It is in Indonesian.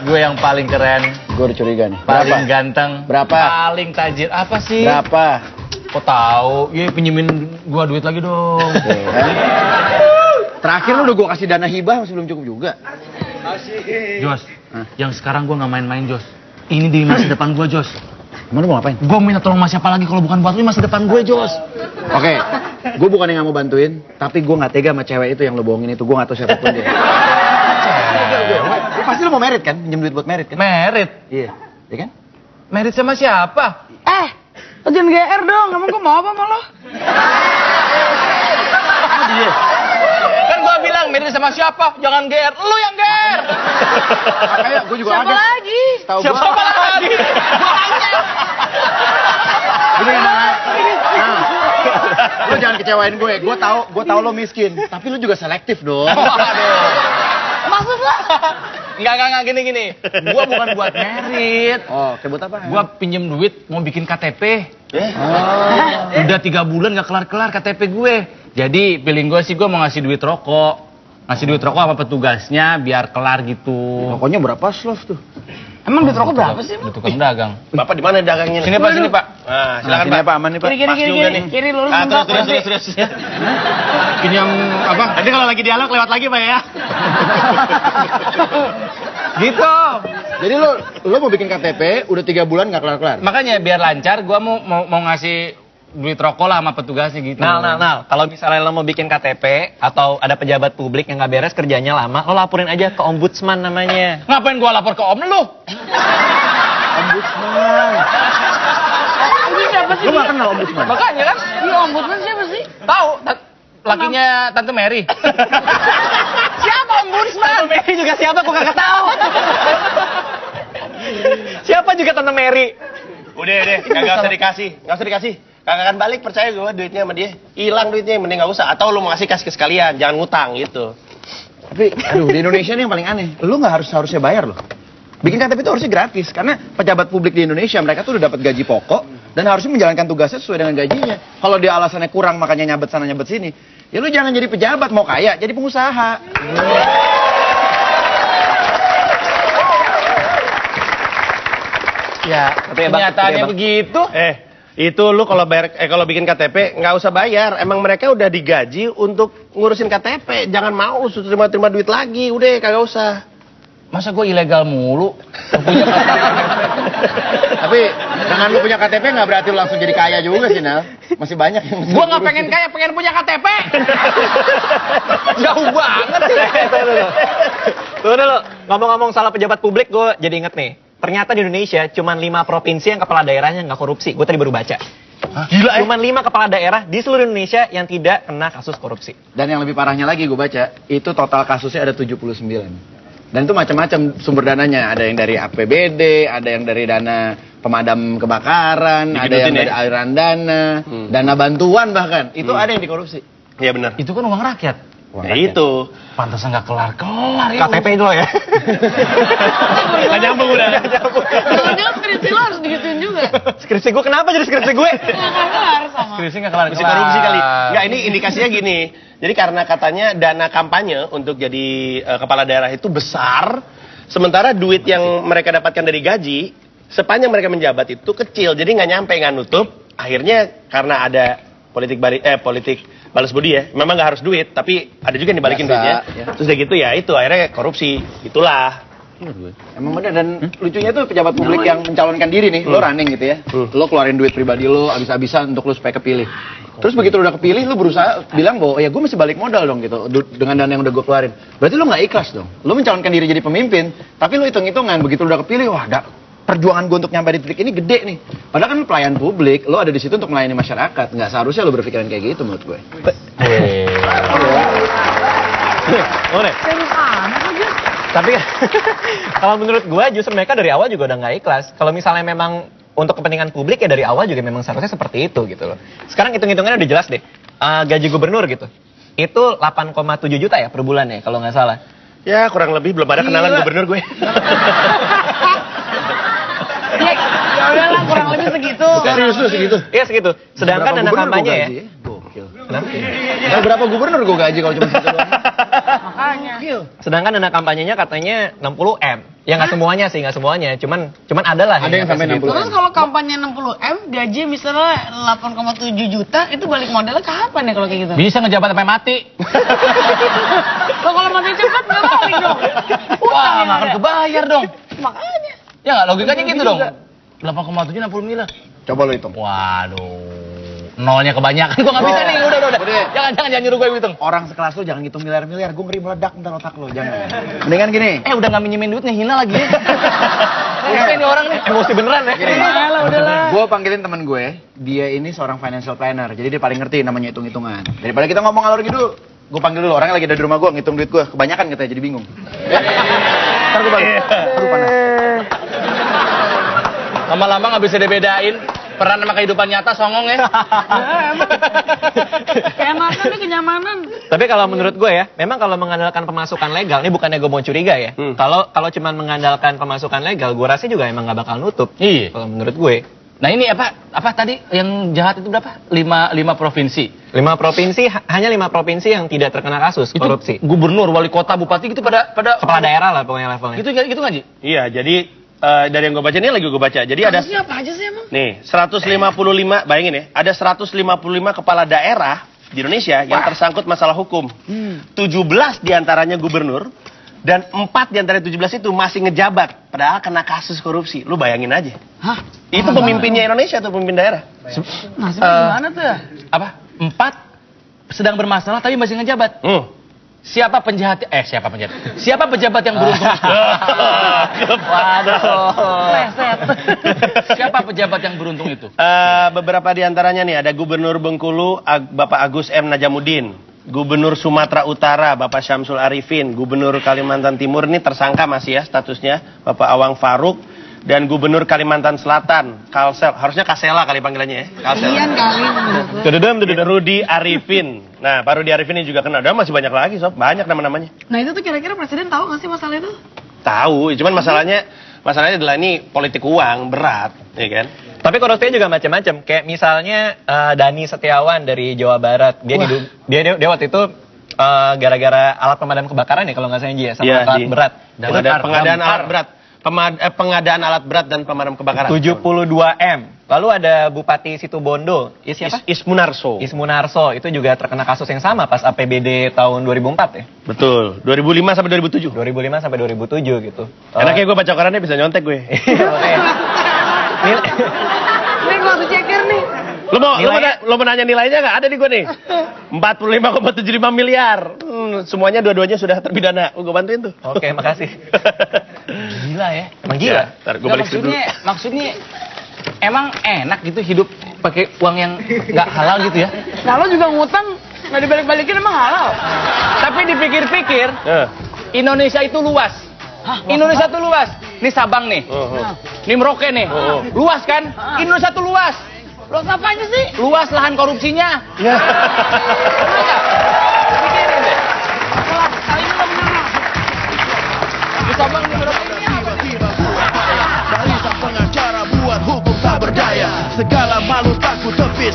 gue yang paling keren. Gue udah curiga nih. Paling ganteng. Berapa? Paling tajir. Apa sih? Berapa? Kok tahu? Ya pinjemin gue duit lagi dong. Terakhir lu udah gue kasih dana hibah masih belum cukup juga. Jos, yang sekarang gue nggak main-main Jos. Ini di masa depan gue Jos. Emang lu mau ngapain? Gue minta tolong sama siapa lagi kalau bukan buat lu masa depan gue Jos. Oke, gue bukan yang gak mau bantuin, tapi gue gak tega sama cewek itu yang lo bohongin itu. Gue gak tahu siapapun dia. Pasti lo mau merit kan? Pinjem duit buat merit kan? Merit? Iya, iya kan? Merit sama siapa? Lo jangan GR dong, emang gue mau apa sama lo? Iya. Kan gue bilang merit sama siapa? Jangan GR, lu yang GR. Makanya gue juga Siapa ada. lagi? Tahu Siapa gue. lagi? Gini kan, nah, lo jangan kecewain gue. Gue tahu lo miskin, tapi lo juga selektif dong. Maksud lo? Enggak, gini. Gua bukan buat merit. Oh, buat apa? Gua pinjem duit mau bikin KTP. Udah 3 bulan gak kelar-kelar KTP gue. Jadi feeling gue sih gue mau ngasih duit rokok. Ngasih duit rokok sama petugasnya biar kelar gitu. Rokoknya berapa slov tuh? Emang duit rokok berapa sih? Di tukang dagang. Bapak di mana dagangnya? Sini Pak, sini Pak. Nah, silakan Sini Pak. Pak, aman nih Pak. Kiri, lurus Ah, mentok. terus. Ini yang apa? Nanti kalau lagi dialog lewat lagi Pak ya. Gitu. Jadi lo mau bikin KTP udah 3 bulan gak kelar-kelar? Makanya biar lancar gua mau ngasih duit rokok lah sama petugasnya gitu. Nah, kalau misalnya lo mau bikin KTP atau ada pejabat publik yang nggak beres kerjanya lama, lo laporin aja ke ombudsman namanya. Ngapain gua lapor ke om lu? Ombudsman. Ini siapa sih? Lo gak kenal ombudsman? Makanya kan Ini ombudsman siapa sih? tahu lakinya Tante Mary. Siapa ombudsman? Tante Mary juga siapa? Gue kagak tahu. Siapa juga Tante Mary? Udah, kagak usah dikasih. Kagak akan balik, percaya gue duitnya sama dia. Hilang duitnya, mending gak usah. Atau lu mau kasih ke sekalian, jangan ngutang gitu. Tapi, aduh, di Indonesia ini yang paling aneh. Lu nggak harusnya bayar loh. Bikin KTP itu harusnya gratis. Karena pejabat publik di Indonesia, mereka tuh udah dapat gaji pokok. Dan harusnya menjalankan tugasnya sesuai dengan gajinya. Kalau dia alasannya kurang, makanya nyabet sana nyabet sini. Ya lu jangan jadi pejabat, mau kaya, jadi pengusaha. Ya, kenyataannya begitu. Itu lu kalau bikin KTP nggak usah bayar. Emang mereka udah digaji untuk ngurusin KTP. Jangan mau terima duit lagi. Udah, kagak usah. Masa gue ilegal mulu? Tapi dengan lu punya KTP nggak berarti lu langsung jadi kaya juga sih, Nal. Masih banyak yang mesti Gue nggak diurusin. pengen kaya, pengen punya KTP. Jauh banget sih. Tuh dulu, ngomong-ngomong salah pejabat publik, gue jadi inget nih. Ternyata di Indonesia cuma 5 provinsi yang kepala daerahnya nggak korupsi. Gue tadi baru baca. Gila Cuma 5 kepala daerah di seluruh Indonesia yang tidak kena kasus korupsi. Dan yang lebih parahnya lagi gue baca, itu total kasusnya ada 79. Dan itu macam-macam sumber dananya. Ada yang dari APBD, ada yang dari dana pemadam kebakaran, ada yang dari aliran dana, dana bantuan bahkan. Itu ada yang dikorupsi. Iya benar. Itu kan uang rakyat. Ya itu. Pantesan nggak kelar-kelar ya. KTP itu loh ya. Nggak nyambung udah. Jangan-jangan skripsi lo harus digituin juga. Skripsi gue kenapa jadi skripsi gue? Nggak kelar sama. Skripsi nggak kelar. Mesti korupsi kali. Nggak, ini indikasinya gini. Jadi karena katanya dana kampanye untuk jadi kepala daerah itu besar, sementara duit yang mereka dapatkan dari gaji sepanjang mereka menjabat itu kecil, jadi nggak nyampe, nggak nutup. Akhirnya karena ada politik balas budi ya, memang nggak harus duit, tapi ada juga yang dibalikin Biasa, duitnya. ya. Terus udah gitu ya, itu akhirnya korupsi. Itulah. Emang bener, dan lucunya tuh pejabat publik yang mencalonkan diri nih, lo running gitu ya. Lo keluarin duit pribadi lo abis-abisan untuk lo supaya kepilih. Terus begitu lo udah kepilih, lo berusaha bilang bahwa ya gue mesti balik modal dong gitu, dengan dana yang udah gue keluarin. Berarti lo nggak ikhlas dong. Lo mencalonkan diri jadi pemimpin, tapi lo hitung-hitungan begitu lo udah kepilih, wah perjuangan gue untuk nyampe di titik ini gede nih. Padahal kan lo pelayan publik, lo ada di situ untuk melayani masyarakat. Nggak seharusnya lo berpikiran kayak gitu menurut gue. Serius amat aja. Tapi kalau menurut gue justru mereka dari awal juga udah nggak ikhlas. Kalau misalnya memang untuk kepentingan publik ya dari awal juga memang seharusnya seperti itu gitu loh. Sekarang hitung-hitungannya udah jelas deh. Gaji gubernur gitu. Itu 8,7 juta ya per bulan ya kalau nggak salah. Ya kurang lebih belum ada kenalan Gila. gubernur gue. Ya udahlah kurang lebih segitu. Serius tuh segitu. Iya segitu. Sedangkan Berapa dana gubernur kampanye gua ya. gaji Gokil. Kenapa? Nah, berapa gubernur gue gaji kalau cuma segitu doang? Makanya. Sedangkan dana kampanyenya katanya 60M. Ya nggak semuanya sih, nggak semuanya. Cuman ada lah. Ada yang sampai 60M. Terus kalau kampanye 60M, gaji misalnya 8,7 juta, itu balik modalnya kapan ya kalau kayak gitu? Bisa ngejabat sampai mati. Loh, kalau mati cepat nggak balik dong. Wah, nggak akan kebayar dong. Makanya. Ya nggak, logikanya gitu dong. 8,7 60 miliar. Coba lo hitung. Waduh. Nolnya kebanyakan, gua nggak bisa nih, udah. Jangan nyuruh gue hitung. Orang sekelas lo jangan hitung miliar-miliar, gue ngeri meledak ntar otak lo, jangan. Mendingan gini. Udah nggak minjemin duit, ngehina lagi. Ini orang nih. Emosi beneran ya. Udahlah. Gue panggilin temen gue, dia ini seorang financial planner, jadi dia paling ngerti namanya hitung-hitungan. Daripada kita ngomong ngalor gitu, gue panggil dulu, orangnya lagi ada di rumah gue, ngitung duit gue, kebanyakan katanya jadi bingung. Ntar gue balik. Aduh panas. Lama-lama nggak bisa dibedain peran sama kehidupan nyata, songong ya. Keenakan deh, kenyamanan. Tapi kalau menurut gue ya, memang kalau mengandalkan pemasukan legal, ini bukannya gue mau curiga ya. Kalau cuma mengandalkan pemasukan legal, gue rasa juga emang nggak bakal nutup. Iya. Kalau menurut gue. Nah ini apa tadi yang jahat itu berapa? 5 provinsi. 5 provinsi, hanya 5 provinsi yang tidak terkena kasus Itu korupsi. gubernur, wali kota, bupati gitu pada Kepala daerah lah pokoknya levelnya. gitu nggak Ji? Iya, jadi dari yang gue baca ini lagi gue baca. Jadi ada Kasusnya apa aja sih emang? nih 155, bayangin ya, ada 155 kepala daerah di Indonesia yang tersangkut masalah hukum. 17 diantaranya gubernur dan 4 diantara 17 itu masih ngejabat, padahal kena kasus korupsi. Lu bayangin aja. Hah? Itu pemimpinnya Indonesia tuh, pemimpin daerah. Nasibnya gimana tuh ya? Apa? 4 sedang bermasalah tapi masih ngejabat. Siapa penjahat? Siapa pejabat yang beruntung? Waduh. Leset. Siapa pejabat yang beruntung itu? Beberapa diantaranya nih, ada Gubernur Bengkulu, Bapak Agus M. Najamuddin. Gubernur Sumatera Utara, Bapak Syamsul Arifin. Gubernur Kalimantan Timur ini tersangka masih ya statusnya, Bapak Awang Faruk. Dan Gubernur Kalimantan Selatan, Kalsel, harusnya Kasela kali panggilannya ya. Kalsel. Ian kali menurut gue. Rudi Arifin. Nah, Pak Rudi Arifin ini juga kena. Udah masih banyak lagi, Sob. Banyak nama-namanya. Nah itu tuh kira-kira presiden tahu nggak sih masalah itu? Tahu, cuman masalahnya adalah ini politik uang, berat, ya kan? Tapi korupsinya juga macam-macam. Kayak misalnya Dani Setiawan dari Jawa Barat. Dia waktu itu gara-gara alat pemadam kebakaran ya kalau nggak salah ya, sama alat berat. Pengadaan alat berat. Pengadaan alat berat dan pemadam kebakaran. 72M. Lalu ada Bupati Situbondo, siapa? Ismunarso. Ismunarso, itu juga terkena kasus yang sama pas APBD tahun 2004 ya? Betul, 2005 sampai 2007. 2005 sampai 2007 gitu. Enaknya gue baca korannya bisa nyontek gue. Ini gue harus ceker nih. Lo mau nanya nilainya nggak? Ada di gue nih. 45,75 miliar. Semuanya dua-duanya sudah terpidana. Gue bantuin tuh. Oke, makasih. Gila ya. Emang gila? Ntar gue balik dulu. Maksudnya emang enak gitu hidup pakai uang yang nggak halal gitu ya? Kalau juga ngutang nggak dibalik-balikin emang halal. Tapi dipikir-pikir, Indonesia itu luas. Indonesia tuh luas. Ini Sabang nih. Ini Merauke nih. Luas kan? Indonesia tuh luas. Luas apanya sih? Luas lahan korupsinya.